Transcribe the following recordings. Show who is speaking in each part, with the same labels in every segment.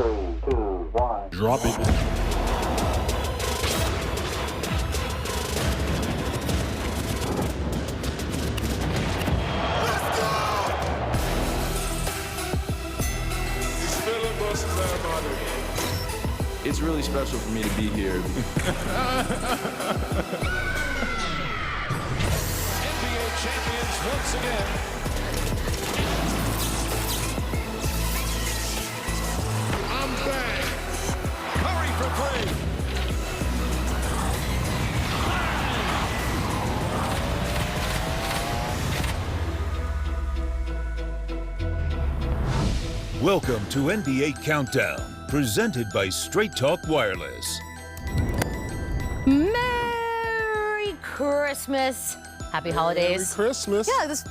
Speaker 1: 1.
Speaker 2: Drop it.
Speaker 3: It's really special for me to be here.
Speaker 4: NBA champions once again. I'm back. Curry for three.
Speaker 2: Welcome to NBA Countdown, presented by Straight Talk Wireless.
Speaker 5: Merry Christmas. Happy holidays.
Speaker 6: Merry Christmas.
Speaker 5: Yeah, this.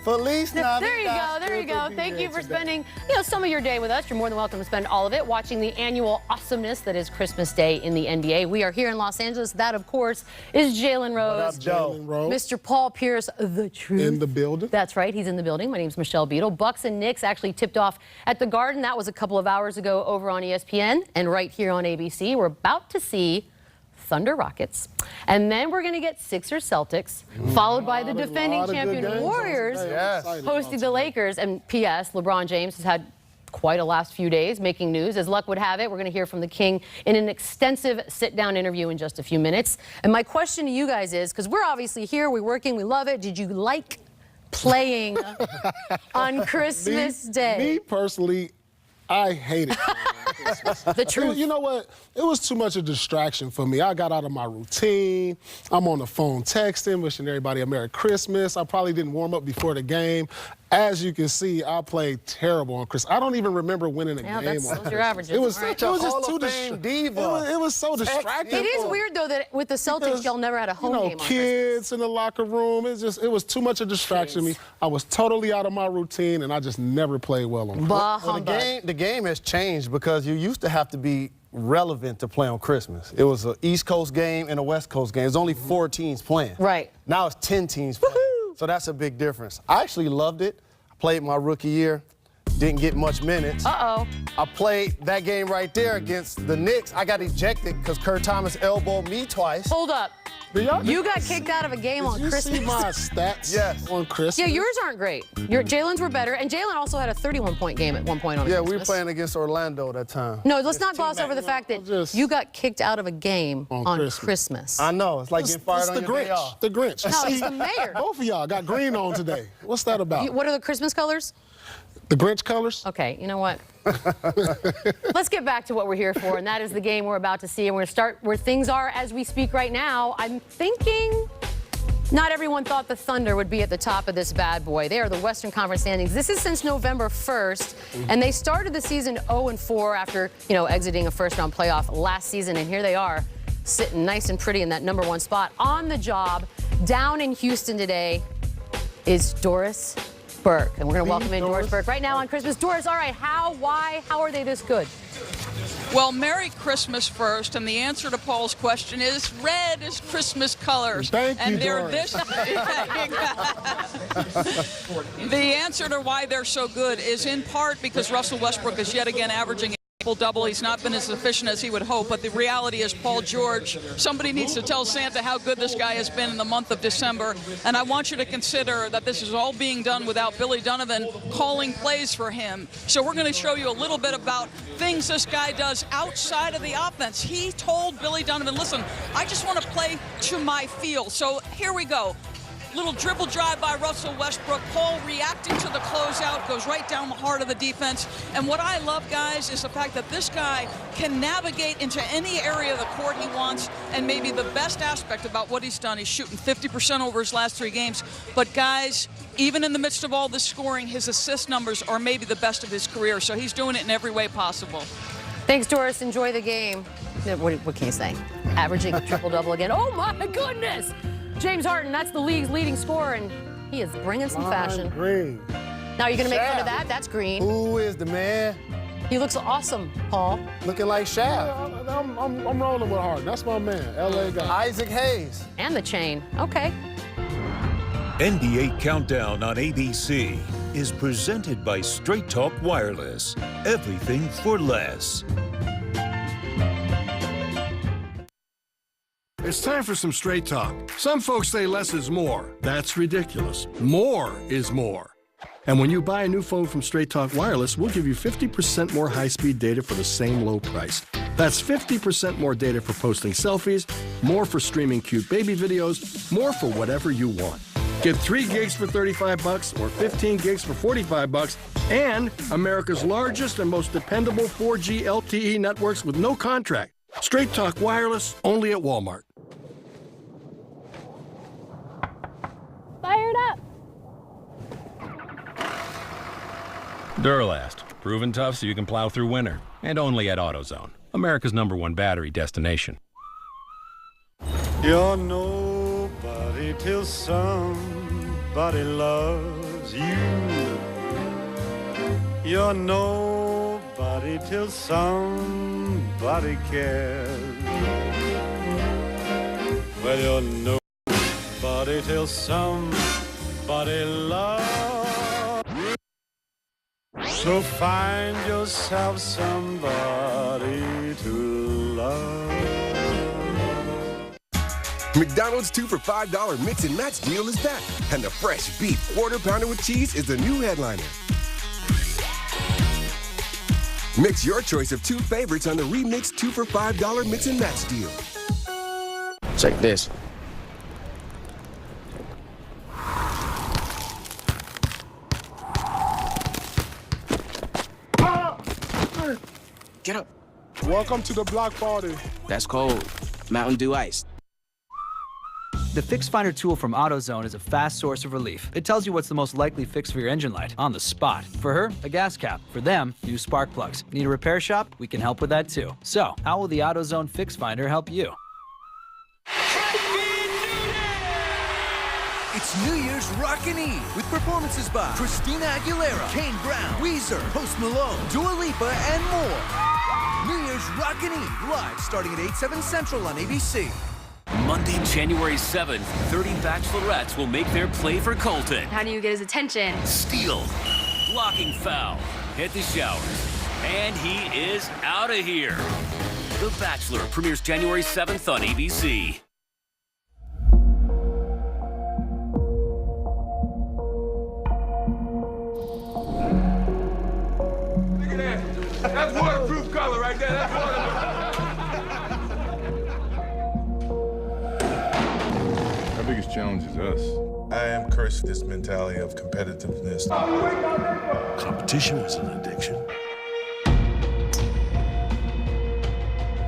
Speaker 6: Feliz Navidad.
Speaker 5: There you go. There you go. Thank you for spending, some of your day with us. You're more than welcome to spend all of it watching the annual awesomeness that is Christmas Day in the NBA. We are here in Los Angeles. That, of course, is Jalen Rose.
Speaker 6: What up, Jalen Rose?
Speaker 5: Mr. Paul Pierce, the truth.
Speaker 6: In the building.
Speaker 5: That's right. He's in the building. My name's Michelle Beadle. Bucks and Knicks actually tipped off at the Garden. That was a couple of hours ago over on ESPN and right here on ABC. We're about to see Thunder Rockets. And then we're going to get Sixers Celtics, followed by the defending champion Warriors hosting the Lakers. And P.S. LeBron James has had quite a last few days making news. As luck would have it, we're going to hear from the King in an extensive sit-down interview in just a few minutes. And my question to you guys is, because we're obviously here, we're working, we love it. Did you like playing on Christmas Day?
Speaker 6: Me personally, I hate it.
Speaker 5: The truth.
Speaker 6: You know what? It was too much a distraction for me. I got out of my routine. I'm on the phone texting, wishing everybody a Merry Christmas. I probably didn't warm up before the game. As you can see, I played terrible on Christmas. I don't even remember winning a game on Christmas.
Speaker 5: Your averages.
Speaker 6: It was,
Speaker 5: All right.
Speaker 6: it was just too distracting. It was so distracting.
Speaker 5: It is weird, though, that with the Celtics, y'all never had a home game on
Speaker 6: kids in the locker room. It was too much a distraction to me. I was totally out of my routine, and I just never played well on Christmas.
Speaker 7: The game has changed because you used to have to be relevant to play on Christmas. It was an East Coast game and a West Coast game. There's only 4 teams playing.
Speaker 5: Right.
Speaker 7: Now it's 10 teams playing. So that's a big difference. I actually loved it. I played my rookie year. Didn't get much minutes.
Speaker 5: Uh-oh.
Speaker 7: I played that game right there against the Knicks. I got ejected because Kurt Thomas elbowed me twice.
Speaker 5: Hold up. You got kicked out of a game on Christmas.
Speaker 6: Did you see my stats on Christmas?
Speaker 5: Yeah, yours aren't great. Jalen's were better, and Jalen also had a 31-point game at one point on Christmas.
Speaker 7: Yeah, we were playing against Orlando that time.
Speaker 5: No, let's not gloss over the fact that you got kicked out of a game on Christmas.
Speaker 7: I know. It's like getting fired on your day off.
Speaker 6: The Grinch.
Speaker 5: No, it's the mayor.
Speaker 6: Both of y'all got green on today. What's that about?
Speaker 5: What are the Christmas colors?
Speaker 6: The Grinch colors?
Speaker 5: Okay, you know what? Let's get back to what we're here for, and that is the game we're about to see. And we're going to start where things are as we speak right now. I'm thinking not everyone thought the Thunder would be at the top of this bad boy. They are the Western Conference standings. This is since November 1st, and they started the season 0-4 after, exiting a first-round playoff last season. And here they are, sitting nice and pretty in that #1 spot. On the job, down in Houston today, is Doris Burke. And we're going to welcome in Doris Burke right now on Christmas. Doris, all right, how are they this good?
Speaker 8: Well, Merry Christmas first, and the answer to Paul's question is red is Christmas colors.
Speaker 6: Thank you,
Speaker 8: and they're
Speaker 6: Doris.
Speaker 8: The answer to why they're so good is in part because Russell Westbrook is yet again averaging double. He's not been as efficient as he would hope, but the reality is Paul George, somebody needs to tell Santa how good this guy has been in the month of December, and I want you to consider that this is all being done without Billy Donovan calling plays for him. So we're going to show you a little bit about things this guy does outside of the offense. He told Billy Donovan, listen, I just want to play to my feel. So here we go. Little dribble drive by Russell Westbrook. Paul reacting to the closeout, goes right down the heart of the defense. And what I love, guys, is the fact that this guy can navigate into any area of the court he wants. And maybe the best aspect about what he's done, he's shooting 50% over his last 3 games. But, guys, even in the midst of all this scoring, his assist numbers are maybe the best of his career. So he's doing it in every way possible.
Speaker 5: Thanks, Doris. Enjoy the game. What can you say? Averaging a triple-double again. Oh, my goodness! James Harden, that's the league's leading scorer, and he is bringing some fashion.
Speaker 6: Green.
Speaker 5: Now, you're going to make fun of that? That's green.
Speaker 7: Who is the man?
Speaker 5: He looks awesome, Paul.
Speaker 7: Looking like Shaq.
Speaker 6: I'm rolling with Harden. That's my man, L.A. guy.
Speaker 7: Isaac Hayes.
Speaker 5: And the chain. Okay.
Speaker 2: NBA Countdown on ABC. is presented by Straight Talk Wireless. Everything for less.
Speaker 4: It's time for some straight talk. Some folks say less is more. That's ridiculous. More is more. And when you buy a new phone from Straight Talk Wireless, we'll give you 50% more high-speed data for the same low price. That's 50% more data for posting selfies, more for streaming cute baby videos, more for whatever you want. Get 3 gigs for $35 or 15 gigs for $45 and America's largest and most dependable 4G LTE networks with no contract. Straight Talk Wireless, only at Walmart.
Speaker 5: Fired up.
Speaker 1: Duralast, proven tough so you can plow through winter. And only at AutoZone, America's #1 battery destination.
Speaker 9: You're nobody till somebody loves you. You're nobody till somebody cares. Well, you're nobody till somebody loves. So find yourself somebody to love.
Speaker 10: McDonald's 2 for $5 mix and match deal is back, and the fresh beef quarter pounder with cheese is the new headliner. Mix your choice of 2 favorites on the remixed 2 for $5 mix and match deal.
Speaker 11: Check this. Get up.
Speaker 6: Welcome to the block party.
Speaker 11: That's cold. Mountain Dew Ice.
Speaker 12: The Fix Finder tool from AutoZone is a fast source of relief. It tells you what's the most likely fix for your engine light on the spot. For her, a gas cap. For them, new spark plugs. Need a repair shop? We can help with that too. So, how will the AutoZone Fix Finder help you?
Speaker 13: It's New Year's Rockin' Eve with performances by Christina Aguilera, Kane Brown, Weezer, Post Malone, Dua Lipa, and more. New Year's Rockin' Eve live starting at 8/7 Central on ABC.
Speaker 14: Monday, January 7th, 30 bachelorettes will make their play for Colton.
Speaker 15: How do you get his attention?
Speaker 14: Steal, blocking foul, hit the showers, and he is out of here. The Bachelor premieres January 7th on ABC.
Speaker 16: Look at that. That's waterproof color right there. That's waterproof.
Speaker 17: Our biggest challenge is us. I am cursed with this mentality of competitiveness.
Speaker 18: Competition was an addiction.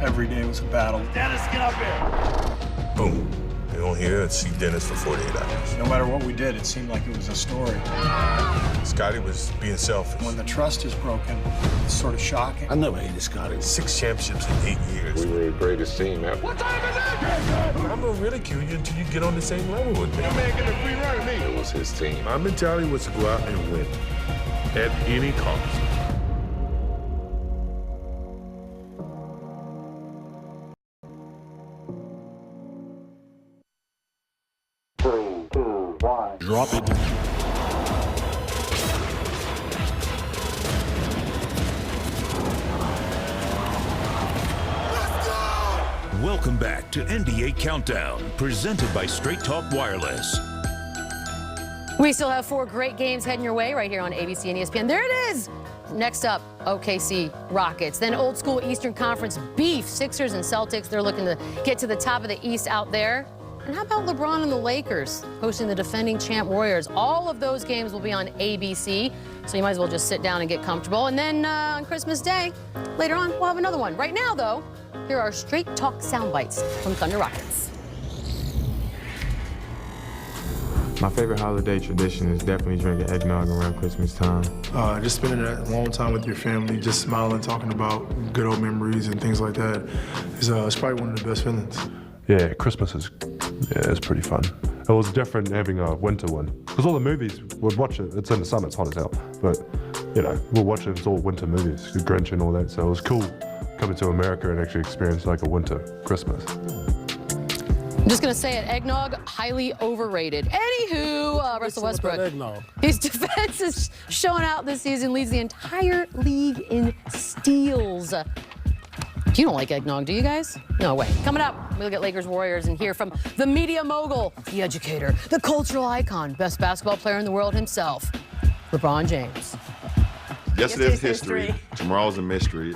Speaker 18: Every day was a battle.
Speaker 16: Dennis, get up here.
Speaker 17: Boom. You don't hear it, see Dennis for 48 hours.
Speaker 18: No matter what we did, it seemed like it was a story.
Speaker 17: Scotty was being selfish.
Speaker 18: When the trust is broken, it's sort of shocking.
Speaker 17: I never hated Scotty. 6 championships in 8 years. We were the greatest team ever.
Speaker 16: What time is it?
Speaker 17: I'm gonna ridicule you until you get on the same level with me.
Speaker 16: That man getting a free run at me.
Speaker 17: It was his team. My mentality was to go out and win at any cost.
Speaker 18: Drop it.
Speaker 2: Welcome back to NBA Countdown, presented by Straight Talk Wireless.
Speaker 5: We still have 4 great games heading your way right here on ABC and ESPN. There it is. Next up, OKC Rockets. Then old school Eastern Conference beef. Sixers and Celtics. They're looking to get to the top of the East out there. And how about LeBron and the Lakers hosting the defending champ Warriors? All of those games will be on ABC, so you might as well just sit down and get comfortable. And then on Christmas Day, later on, we'll have another one. Right now, though, here are Straight Talk sound bites from Thunder Rockets.
Speaker 19: My favorite holiday tradition is definitely drinking eggnog around Christmas time.
Speaker 20: Just spending a long time with your family, just smiling, talking about good old memories and things like that is it's probably one of the best feelings.
Speaker 21: Yeah, Christmas is pretty fun. It was different having a winter one. Because all the movies, we'd watch it, it's in the summer, it's hot as hell. But, you know, we'll watch it, it's all winter movies, the Grinch and all that. So it was cool coming to America and actually experience like a winter Christmas.
Speaker 5: just going to say it, eggnog, highly overrated. Anywho, Russell Westbrook, his defense is showing out this season, leads the entire league in steals. You don't like eggnog, do you guys? No way. Coming up, we look at Lakers Warriors and hear from the media mogul, the educator, the cultural icon, best basketball player in the world himself, LeBron James.
Speaker 15: Yesterday's history, tomorrow's a mystery,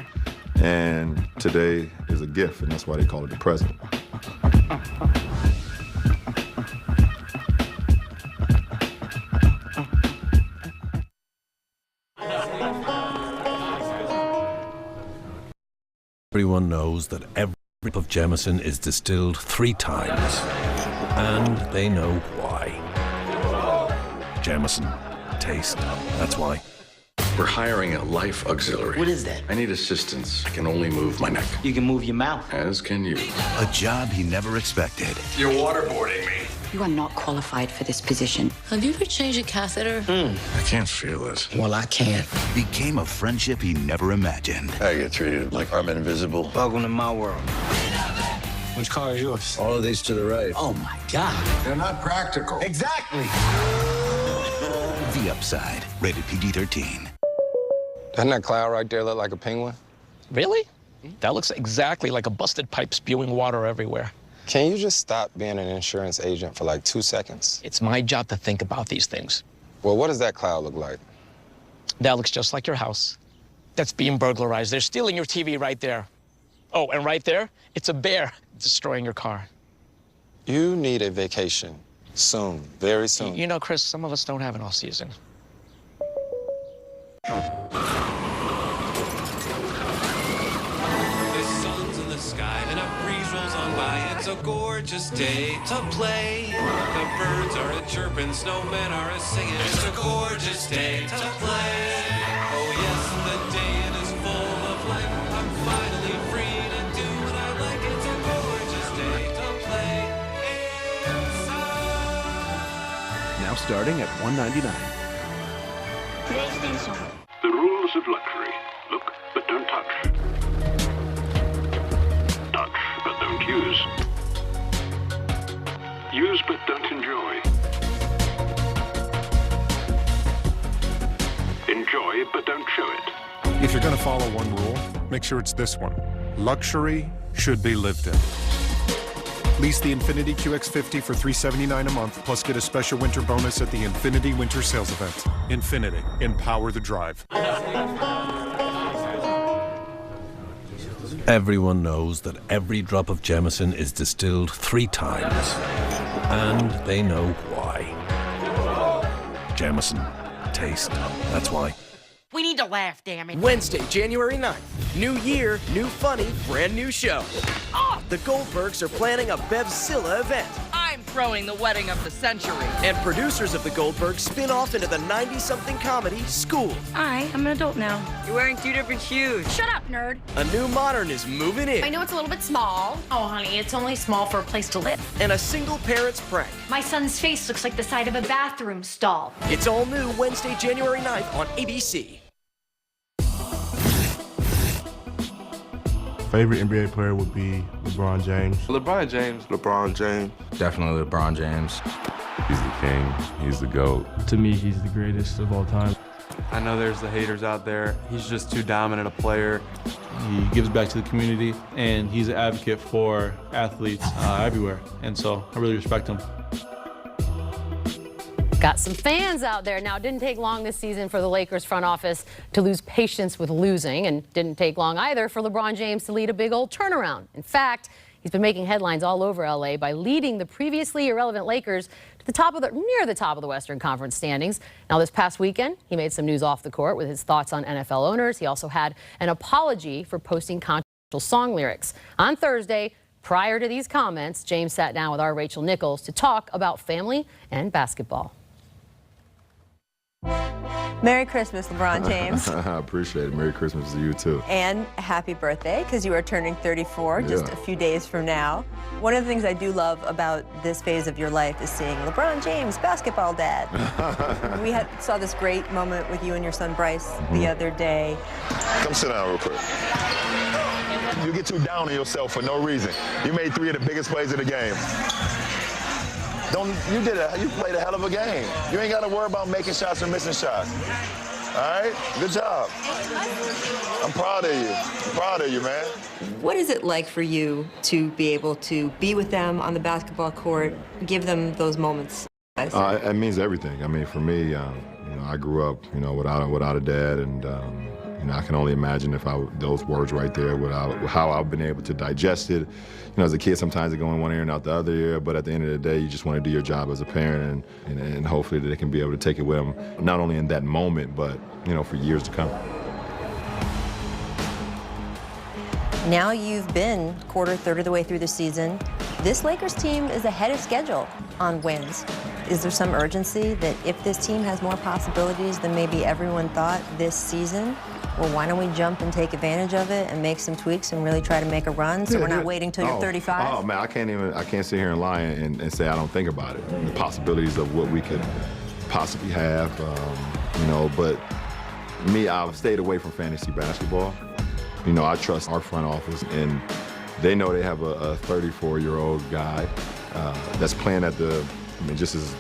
Speaker 15: and today is a gift, and that's why they call it the present.
Speaker 22: Everyone knows that every drop of Jameson is distilled 3 times, and they know why. Jameson. Taste. That's why.
Speaker 23: We're hiring a life auxiliary.
Speaker 11: What is that?
Speaker 23: I need assistance. I can only move my neck.
Speaker 11: You can move your mouth.
Speaker 23: As can you.
Speaker 24: A job he never expected.
Speaker 23: You're waterboarding me.
Speaker 25: You are not qualified for this position. Have you ever changed a catheter?
Speaker 23: I can't feel it.
Speaker 11: Well, I can.
Speaker 24: Became a friendship he never imagined.
Speaker 23: I get treated like I'm invisible.
Speaker 11: Welcome to my world.
Speaker 23: Which car is yours?
Speaker 11: All of these to the right. Oh, my God.
Speaker 23: They're not practical.
Speaker 11: Exactly.
Speaker 24: The Upside. Rated PG-13.
Speaker 26: Doesn't that cloud right there look like a penguin?
Speaker 27: Really? That looks exactly like a busted pipe spewing water everywhere.
Speaker 26: Can you just stop being an insurance agent for like 2 seconds?
Speaker 27: It's my job to think about these things.
Speaker 26: Well, what does that cloud look like?
Speaker 27: That looks just like your house. That's being burglarized. They're stealing your TV right there. Oh, and right there, it's a bear destroying your car.
Speaker 26: You need a vacation. Soon. Very soon.
Speaker 27: You know, Chris, some of us don't have an off-season.
Speaker 28: Sky and a breeze rolls on by. It's a gorgeous day to play. The birds are a-chirping, snowmen are a-singing. It's a gorgeous day to play. Oh yes, the day it is full of life. I'm finally free to do what I like. It's a gorgeous day to play inside.
Speaker 29: Now starting at $1.99.
Speaker 30: The rules of luxury. Look, but don't touch. Touch, but don't use. Use, but don't enjoy. Enjoy, but don't show it.
Speaker 31: If you're going to follow one rule, make sure it's this one. Luxury should be lived in. Lease the Infiniti QX50 for $379 a month, plus get a special winter bonus at the Infiniti Winter Sales Event. Infiniti. Empower the drive.
Speaker 22: Everyone knows that every drop of Jameson is distilled 3 times, and they know why. Jameson. Taste. That's why.
Speaker 32: We need to laugh, damn it.
Speaker 33: Wednesday, January 9th. New year, new funny, brand new show.
Speaker 32: Oh!
Speaker 33: The Goldbergs are planning a Bevzilla event.
Speaker 32: I'm throwing the wedding of the century.
Speaker 33: And producers of The Goldbergs spin off into the 90-something comedy School.
Speaker 32: I am an adult now. You're wearing 2 different shoes. Shut up, nerd.
Speaker 33: A new modern is moving in.
Speaker 32: I know it's a little bit small. Oh, honey, it's only small for a place to live.
Speaker 33: And a single parent's prank.
Speaker 32: My son's face looks like the side of a bathroom stall.
Speaker 33: It's all new Wednesday, January 9th on ABC.
Speaker 19: Favorite NBA player would be LeBron James.
Speaker 17: LeBron James.
Speaker 15: LeBron James.
Speaker 34: Definitely LeBron James.
Speaker 15: He's the king. He's the GOAT.
Speaker 19: To me, he's the greatest of all time.
Speaker 9: I know there's the haters out there. He's just too dominant a player. He gives back to the community, and he's an advocate for athletes everywhere. And so I really respect him.
Speaker 5: Got some fans out there. Now, it didn't take long this season for the Lakers front office to lose patience with losing, and didn't take long either for LeBron James to lead a big old turnaround. In fact, he's been making headlines all over LA by leading the previously irrelevant Lakers to the top of near the top of the Western Conference standings. Now, this past weekend, he made some news off the court with his thoughts on NFL owners. He also had an apology for posting controversial song lyrics. On Thursday, prior to these comments, James sat down with our Rachel Nichols to talk about family and basketball.
Speaker 35: Merry Christmas, LeBron James.
Speaker 15: I appreciate it. Merry Christmas to you, too.
Speaker 35: And happy birthday, because you are turning 34 just a few days from now. One of the things I do love about this phase of your life is seeing LeBron James, basketball dad. We saw this great moment with you and your son Bryce the other day.
Speaker 15: Come sit down real quick. You get too down on yourself for no reason. You made 3 of the biggest plays of the game. You played a hell of a game. You ain't got to worry about making shots or missing shots. All right? Good job. I'm proud of you. I'm proud of you, man.
Speaker 35: What is it like for you to be able to be with them on the basketball court, give them those moments?
Speaker 15: It means everything. I mean, for me, I grew up, without a dad, and I can only imagine those words right there, how I've been able to digest it. As a kid, sometimes it go in one ear and out the other ear, but at the end of the day, you just want to do your job as a parent, and hopefully they can be able to take it with them, not only in that moment, but for years to come.
Speaker 35: Now you've been third of the way through the season. This Lakers team is ahead of schedule on wins. Is there some urgency that if this team has more possibilities than maybe everyone thought this season, well, why don't we jump and take advantage of it and make some tweaks and really try to make a run so we're not waiting till you're 35?
Speaker 15: Oh, man, I can't sit here and lie and say I don't think about it. The possibilities of what we could possibly have, but me, I've stayed away from fantasy basketball. I trust our front office, and they know they have a 34-year-old guy that's playing at just as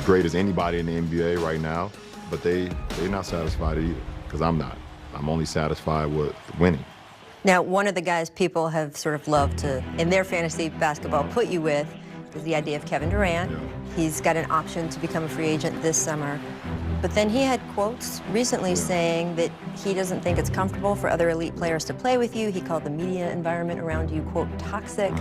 Speaker 15: great as anybody in the NBA right now, but they're not satisfied either, because I'm not. I'm only satisfied with winning.
Speaker 35: Now, one of the guys people have sort of loved to, in their fantasy basketball, put you with is the idea of Kevin Durant. Yeah. He's got an option to become a free agent this summer. But then he had quotes recently saying that he doesn't think it's comfortable for other elite players to play with you. He called the media environment around you, quote, toxic.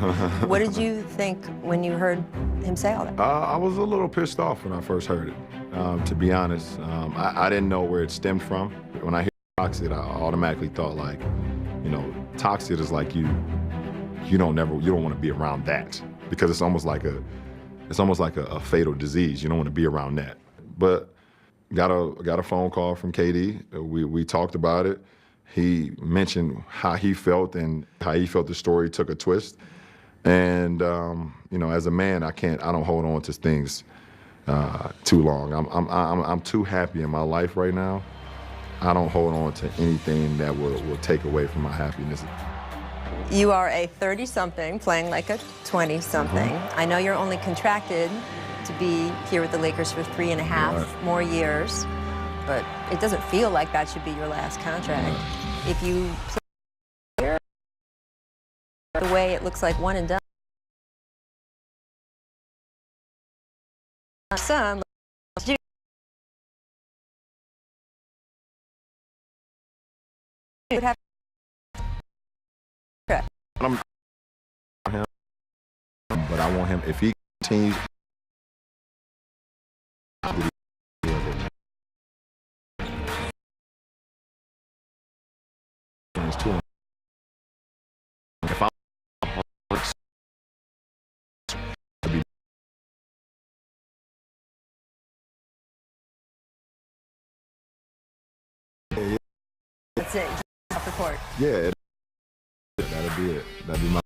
Speaker 35: What did you think when you heard him say all that?
Speaker 15: I was a little pissed off when I first heard it, to be honest. I didn't know where it stemmed from. When I hear toxic, I automatically thought toxic is like you don't want to be around that, because it's almost like a fatal disease. You don't want to be around that. But got a phone call from KD. We talked about it. He mentioned how he felt and how he felt the story took a twist. And as a man, I don't hold on to things too long. I'm too happy in my life right now. I don't hold on to anything that will take away from my happiness.
Speaker 35: You are a 30-something playing like a 20-something. I know you're only contracted to be here with the Lakers for 3.5 more years, but it doesn't feel like that should be your last contract. If you play here the way it looks like one and done, son, would have
Speaker 15: but I want him, if he continues if I'm
Speaker 35: that's it, off the court.
Speaker 15: yeah, that'll be it. That'll be my